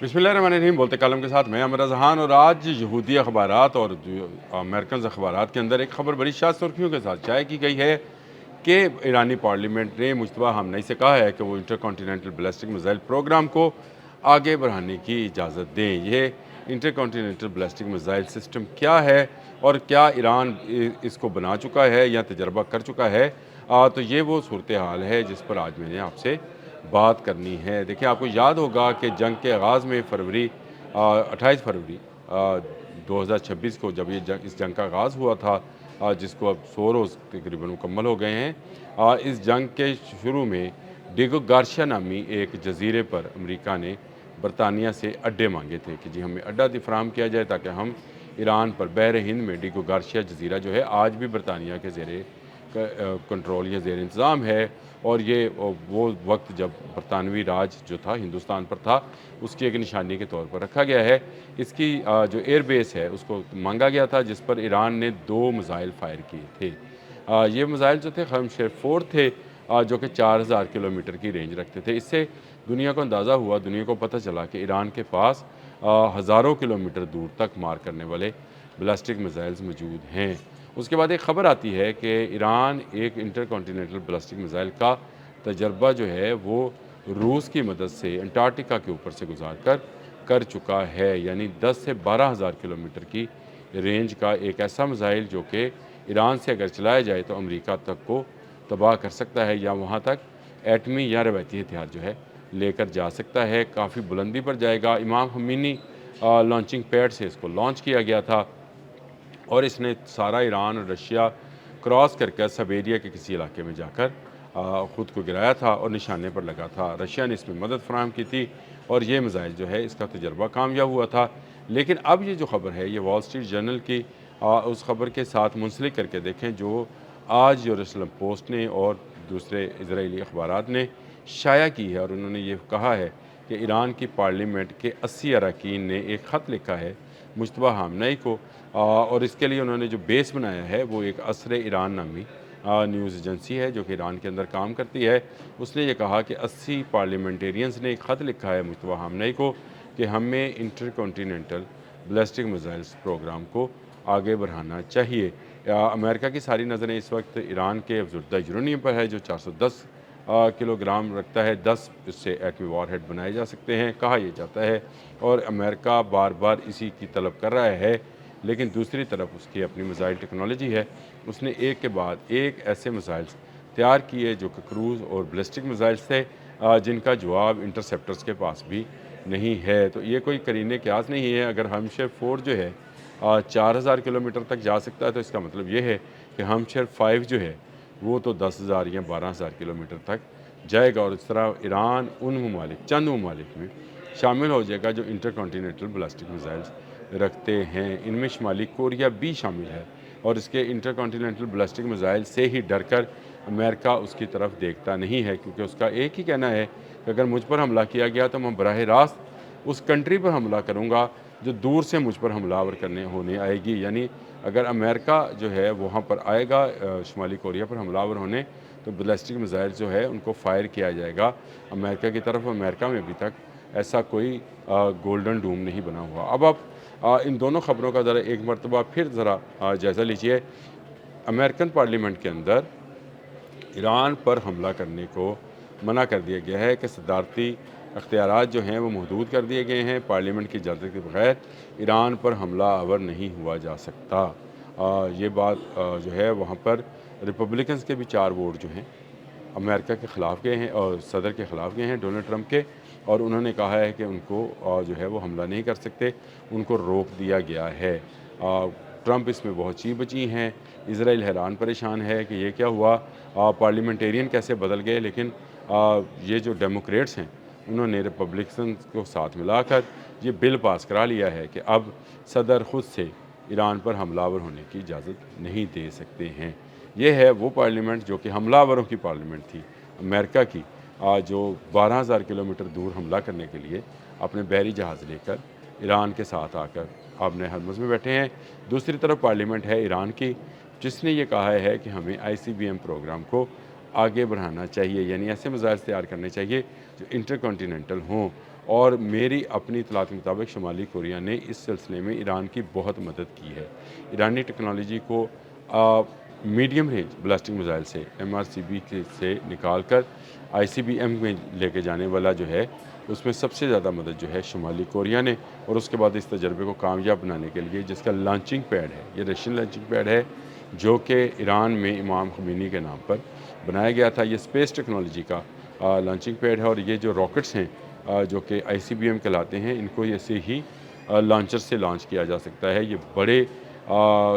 बिस्मिल्लाहिर्रहमानिर्रहीम। बोलते कलम के साथ मैं अमर जहान। और आज यहूदी अखबारात और अमेरिकन अखबारात के अंदर एक खबर बड़ी शाद सुर्खियों के साथ शाये की गई है कि ईरानी पार्लियामेंट ने मुश्तबा हमनई से कहा है कि वो intercontinental ballistic missile program को आगे बढ़ाने की इजाज़त दें। ये intercontinental ballistic missile system क्या है और क्या ईरान इसको बना चुका है या तजर्बा कर चुका है, तो ये वो सूरत हाल है जिस पर आज मैंने आपसे बात करनी है। देखिए, आपको याद होगा कि जंग के आगाज़ में 28 फरवरी 2026 को जब इस जंग का आगाज़ हुआ था, जिसको अब 100 रोज़ तकरीबन मुकम्मल हो गए हैं। इस जंग के शुरू में डिगो गार्शिया नामी एक जजीरे पर अमेरिका ने बरतानिया से अड्डे मांगे थे कि जी हमें अड्डा फराहम किया जाए ताकि हम ईरान पर बहर हिंद में डिगो गार्शिया जजीरा जो है आज भी बरतानिया के ज़ेरे कंट्रोल या ज़ेर इंतज़ाम है। और ये वो वक्त जब बरतानवी राज जो था हिंदुस्तान पर था, उसकी एक निशानी के तौर पर रखा गया है। इसकी जो एयर बेस है उसको मांगा गया था, जिस पर ईरान ने 2 मिसाइल फायर किए थे। ये मिसाइल जो थे खमशेर-4 थे, जो कि 4000 किलोमीटर की रेंज रखते थे। इससे दुनिया को अंदाज़ा हुआ, दुनिया को पता चला कि ईरान के पास हज़ारों किलोमीटर दूर तक मार करने वाले बैलिस्टिक मिसाइल्स मौजूद हैं। उसके बाद एक ख़बर आती है कि ईरान एक इंटर कॉन्टीनेंटल बैलिस्टिक मिसाइल का तजर्बा जो है वो रूस की मदद से अंटार्कटिका के ऊपर से गुजार कर चुका है। यानी 10 से 12,000 किलोमीटर की रेंज का एक ऐसा मिसाइल जो कि ईरान से अगर चलाया जाए तो अमेरिका तक को तबाह कर सकता है या वहाँ तक एटमी या रवायती हथियार जो है लेकर जा सकता है। काफ़ी बुलंदी पर जाएगा। इमाम ख़मीनी लॉन्चिंग पैड से इसको लॉन्च किया गया था और इसने सारा ईरान और रशिया क्रॉस करके साइबेरिया के किसी इलाके में जाकर ख़ुद को गिराया था और निशाने पर लगा था। रशिया ने इसमें मदद फराहम की थी और ये मिसाइल जो है इसका तजर्बा कामयाब हुआ था। लेकिन अब ये जो ख़बर है ये वॉल स्ट्रीट जर्नल की उस ख़बर के साथ मुंसलिक करके देखें जो आज जेरूसलम पोस्ट ने और दूसरे इजरायली अखबारात ने शाया की है। और उन्होंने ये कहा है कि ईरान की पार्लियामेंट के 80 अरकान ने एक ख़त लिखा है मुश्तबा हमनई को, और इसके लिए उन्होंने जो बेस बनाया है वो एक असर ईरान नामी न्यूज़ एजेंसी है जो कि ईरान के अंदर काम करती है। उसने ये कहा कि 80 पार्लियामेंटेरियंस ने एक ख़त लिखा है मुश्तबा हमनई को कि हमें intercontinental ballistic missiles program को आगे बढ़ाना चाहिए। अमेरिका की सारी नज़रें इस वक्त ईरान के अफज़ुर्दा यूरेनियम पर है जो 410 किलोग्राम रखता है। 10 इससे एटमी वारहेड बनाए जा सकते हैं, कहा यह जाता है। और अमेरिका बार बार इसी की तलब कर रहा है, लेकिन दूसरी तरफ उसकी अपनी मिसाइल टेक्नोलॉजी है। उसने एक के बाद एक ऐसे मिसाइल्स तैयार किए जो कि क्रूज़ और बैलिस्टिक मिसाइल्स थे, जिनका जवाब इंटरसेप्टर्स के पास भी नहीं है। तो ये कोई करीने क्यास नहीं है। अगर हमशेर-4 जो है 4000 किलोमीटर तक जा सकता है तो इसका मतलब ये है कि हमशेर-5 जो है वो तो 10,000 या 12,000 किलोमीटर तक जाएगा। और इस तरह ईरान उन चंद ममालिक में शामिल हो जाएगा जो इंटर कॉन्टीनेंटल बैलिस्टिक मिसाइल्स रखते हैं। इनमें शुमाली कोरिया भी शामिल है और इसके इंटर कॉन्टीनेंटल बैलिस्टिक मिसाइल से ही डरकर अमेरिका उसकी तरफ देखता नहीं है, क्योंकि उसका एक ही कहना है कि अगर मुझ पर हमला किया गया तो मैं बराह रास्त उस कंट्री पर हमला करूँगा जो दूर से मुझ पर हमलावर होने आएगी। यानी अगर अमेरिका जो है वहाँ पर आएगा शुमाली कोरिया पर हमलावर होने, तो बैलिस्टिक मिसाइल जो है उनको फायर किया जाएगा अमेरिका की तरफ। अमेरिका में अभी तक ऐसा कोई गोल्डन डूम नहीं बना हुआ। अब आप इन दोनों ख़बरों का ज़रा एक मरतबा फिर ज़रा जायज़ा लीजिए। अमेरिकन पार्लियामेंट के अंदर ईरान पर हमला करने को मना कर दिया गया है कि सदारती अख्तियारात जो हैं वो महदूद कर दिए गए हैं। पार्लियामेंट की इजाज़त के बगैर ईरान पर हमला आवर नहीं हुआ जा सकता। ये बात जो है वहाँ पर रिपब्लिकन्स के भी 4 वोट जो हैं अमेरिका के ख़िलाफ़ गए हैं और सदर के ख़िलाफ़ गए हैं डोनाल्ड ट्रंप के, और उन्होंने कहा है कि उनको जो है वो हमला नहीं कर सकते, उनको रोक दिया गया है। ट्रंप इसमें बहुत ची बची हैं। इजराइल हैरान परेशान है कि ये क्या हुआ, पार्लियामेंटेरियन कैसे बदल गए। लेकिन ये जो डेमोक्रेट्स हैं उन्होंने रिपब्लिकन को साथ मिलाकर ये बिल पास करा लिया है कि अब सदर ख़ुद से ईरान पर हमलावर होने की इजाज़त नहीं दे सकते हैं। ये है वो पार्लियामेंट जो कि हमलावरों की पार्लियामेंट थी अमेरिका की, जो 12,000 किलोमीटर दूर हमला करने के लिए अपने बहरी जहाज़ लेकर ईरान के साथ आकर आपने हरमुज़ में बैठे हैं। दूसरी तरफ पार्लियामेंट है ईरान की, जिसने ये कहा है कि हमें ICBM प्रोग्राम को आगे बढ़ाना चाहिए, यानी ऐसे मिसाइल तैयार करने चाहिए जो इंटर कॉन्टीनेंटल हों اور میری اپنی اطلاعات کے مطابق شمالی کوریا نے اس سلسلے میں ایران کی بہت مدد کی ہے۔ ایرانی ٹیکنالوجی کو میڈیم رینج بلاسٹک میزائل سے MRCB سے نکال کر ICBM میں لے کے جانے والا جو ہے اس میں سب سے زیادہ مدد جو ہے شمالی کوریا نے، اور اس کے بعد اس تجربے کو کامیاب بنانے کے لیے جس کا لانچنگ پیڈ ہے، یہ رشین لانچنگ پیڈ ہے جو کہ ایران میں امام خمینی کے نام پر بنایا گیا تھا۔ یہ اسپیس ٹیکنالوجی کا لانچنگ پیڈ ہے، اور یہ جو راکٹس ہیں جو کہ ICBM کہلاتے ہیں، ان کو ایسے ہی لانچر سے لانچ کیا جا سکتا ہے۔ یہ بڑے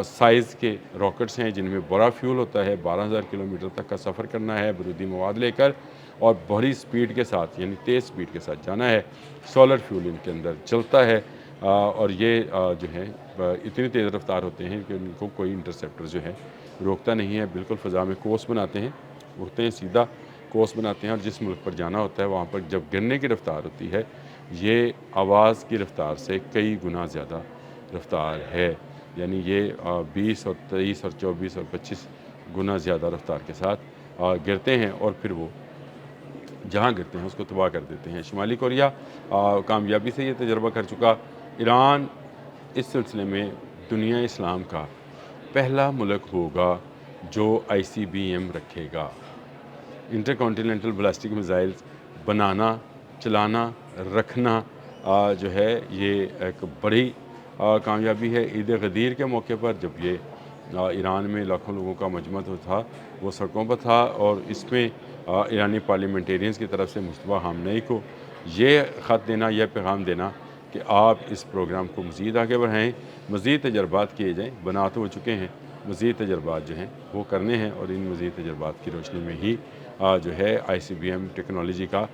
سائز کے راکٹس ہیں جن میں بڑا فیول ہوتا ہے، 12,000 کلومیٹر تک کا سفر کرنا ہے بارودی مواد لے کر، اور بڑی سپیڈ کے ساتھ یعنی تیز سپیڈ کے ساتھ جانا ہے۔ سولر فیول ان کے اندر چلتا ہے، اور یہ جو ہے اتنی تیز رفتار ہوتے ہیں کہ ان کو کوئی انٹرسیپٹر جو ہے روکتا نہیں ہے، بالکل فضا میں کورس بناتے ہیں، اڑتے ہیں سیدھا کورس بناتے ہیں، اور جس ملک پر جانا ہوتا ہے وہاں پر جب گرنے کی رفتار ہوتی ہے یہ آواز کی رفتار سے کئی گنا زیادہ رفتار ہے، یعنی یہ 20 اور 23 اور 24 اور 25 گنا زیادہ رفتار کے ساتھ گرتے ہیں، اور پھر وہ جہاں گرتے ہیں اس کو تباہ کر دیتے ہیں۔ شمالی کوریا کامیابی سے یہ تجربہ کر چکا۔ ایران اس سلسلے میں دنیا اسلام کا پہلا ملک ہوگا جو ICBM رکھے گا۔ انٹر کانٹیننٹل بلاسٹک میزائلز بنانا، چلانا، رکھنا جو ہے یہ ایک بڑی کامیابی ہے۔ عید غدیر کے موقع پر جب یہ ایران میں لاکھوں لوگوں کا مجمع تھا، وہ سڑکوں پر تھا، اور اس میں ایرانی پارلیمنٹیرینز کی طرف سے مصطفیٰ خامنئی کو یہ خط دینا، یہ پیغام دینا کہ آپ اس پروگرام کو مزید آگے بڑھائیں، مزید تجربات کیے جائیں، بنا تو ہو چکے ہیں، مزید تجربات جو ہیں وہ کرنے ہیں، اور ان مزید تجربات کی روشنی میں ہی جو ہے ICBM ٹیکنالوجی کا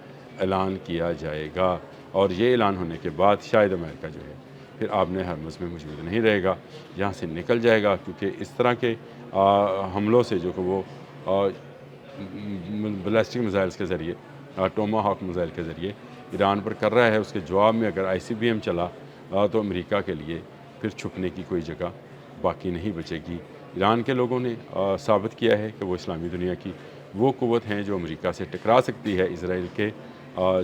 اعلان کیا جائے گا، اور یہ اعلان ہونے کے بعد شاید امریکہ جو ہے پھر آبِ ہرمز میں موجود نہیں رہے گا، یہاں سے نکل جائے گا، کیونکہ اس طرح کے حملوں سے جو کہ وہ بلاسٹک میزائلز کے ذریعے، ٹوما ہاک میزائل کے ذریعے ایران پر کر رہا ہے، اس کے جواب میں اگر ICBM چلا تو امریکہ کے لیے پھر چھپنے کی کوئی جگہ باقی نہیں بچے گی۔ ایران کے لوگوں نے ثابت کیا ہے کہ وہ اسلامی دنیا کی وہ قوت ہیں جو امریکہ سے ٹکرا سکتی ہے، اسرائیل کے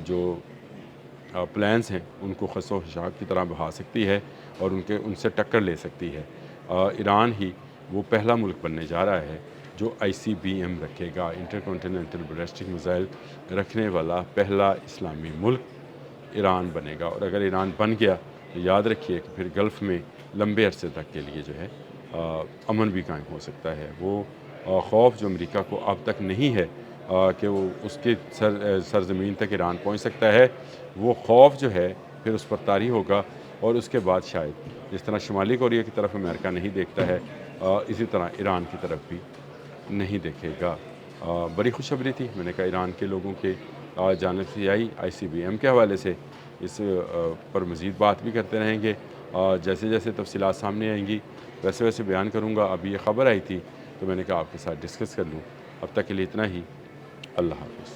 جو پلانز ہیں ان کو خس و خشاک کی طرح بہا سکتی ہے، اور ان سے ٹکر لے سکتی ہے۔ ایران ہی وہ پہلا ملک بننے جا رہا ہے جو ICBM رکھے گا، انٹر کانٹیننٹل بلاسٹک میزائل رکھنے والا پہلا اسلامی ملک ایران بنے گا۔ اور اگر ایران بن گیا تو یاد رکھیے کہ پھر گلف میں لمبے عرصے تک کے لیے جو ہے امن بھی قائم ہو سکتا ہے۔ وہ خوف جو امریکہ کو اب تک نہیں ہے کہ وہ اس کے سرزمین تک ایران پہنچ سکتا ہے، وہ خوف جو ہے پھر اس پر طاری ہوگا، اور اس کے بعد شاید جس طرح شمالی کوریا کی طرف امریکہ نہیں دیکھتا ہے اسی طرح ایران کی طرف بھی نہیں دیکھے گا۔ بڑی خوشخبری تھی، میں نے کہا ایران کے لوگوں کے جانب سے آئی ICBM کے حوالے سے، اس پر مزید بات بھی کرتے رہیں گے، جیسے جیسے تفصیلات سامنے آئیں گی ویسے ویسے بیان کروں گا۔ ابھی یہ خبر آئی تھی تو میں نے کہا آپ کے ساتھ ڈسکس کر لوں۔ اب تک کے لیے اتنا ہی، اللہ حافظ۔